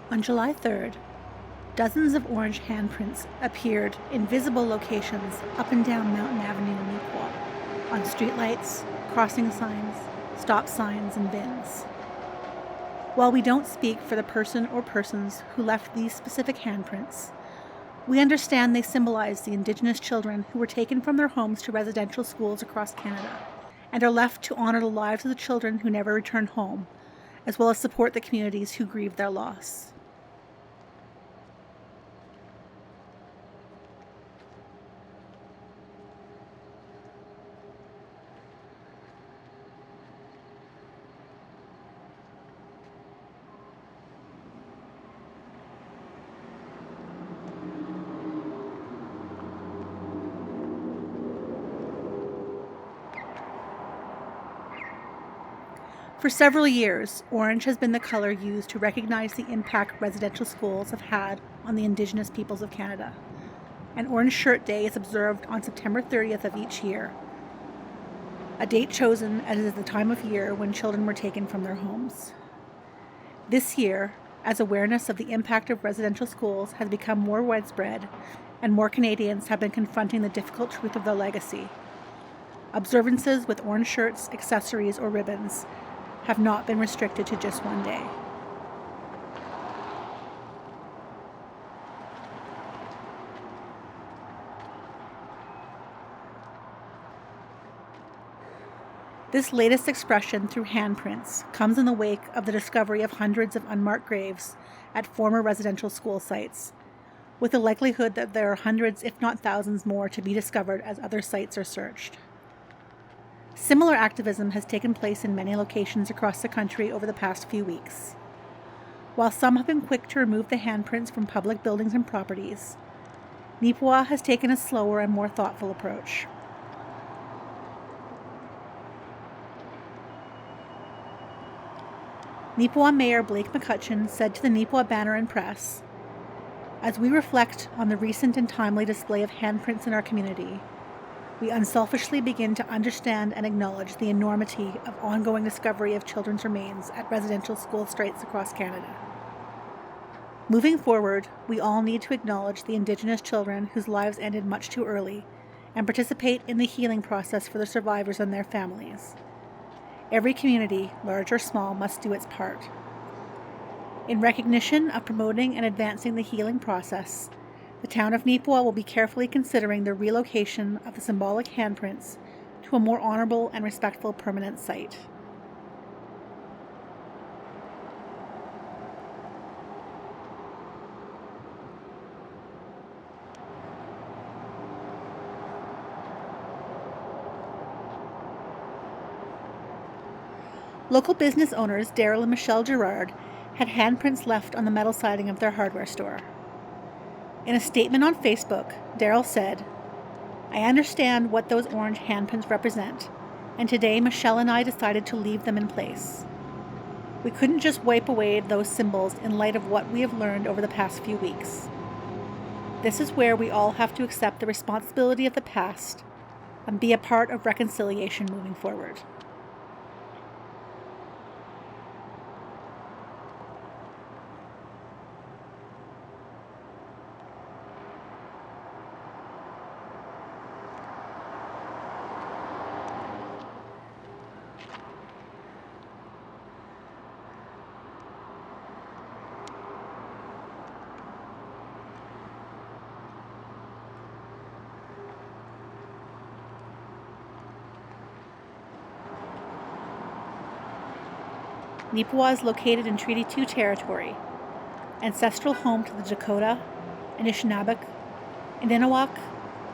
On July 3rd, dozens of orange handprints appeared in visible locations up and down Mountain Avenue in Neepawa, on streetlights, crossing signs, stop signs, and bins. While we don't speak for the person or persons who left these specific handprints, we understand they symbolize the Indigenous children who were taken from their homes to residential schools across Canada and are left to honor the lives of the children who never returned home, as well as support the communities who grieve their loss. For several years, orange has been the color used to recognize the impact residential schools have had on the Indigenous peoples of Canada. And Orange Shirt Day is observed on September 30th of each year, a date chosen as it is the time of year when children were taken from their homes. This year, as awareness of the impact of residential schools has become more widespread and more Canadians have been confronting the difficult truth of their legacy, observances with orange shirts, accessories, or ribbons have not been restricted to just one day. This latest expression through handprints comes in the wake of the discovery of hundreds of unmarked graves at former residential school sites, with the likelihood that there are hundreds, if not thousands more, to be discovered as other sites are searched. Similar activism has taken place in many locations across the country over the past few weeks. While some have been quick to remove the handprints from public buildings and properties, Neepawa has taken a slower and more thoughtful approach. Neepawa Mayor Blake McCutcheon said to the Neepawa Banner and Press, "As we reflect on the recent and timely display of handprints in our community, we unselfishly begin to understand and acknowledge the enormity of ongoing discovery of children's remains at residential school sites across Canada. Moving forward, we all need to acknowledge the Indigenous children whose lives ended much too early and participate in the healing process for the survivors and their families. Every community, large or small, must do its part. In recognition of promoting and advancing the healing process, the town of Neepawa will be carefully considering the relocation of the symbolic handprints to a more honorable and respectful permanent site." Local business owners Daryl and Michelle Gerard had handprints left on the metal siding of their hardware store. In a statement on Facebook, Daryl said, "I understand what those orange handprints represent, and today Michelle and I decided to leave them in place. We couldn't just wipe away those symbols in light of what we have learned over the past few weeks. This is where we all have to accept the responsibility of the past and be a part of reconciliation moving forward." Neepawa is located in Treaty 2 territory, ancestral home to the Dakota, Anishinaabeg, Inninawak,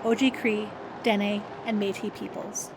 Oji-Cree, Dene, and Métis peoples.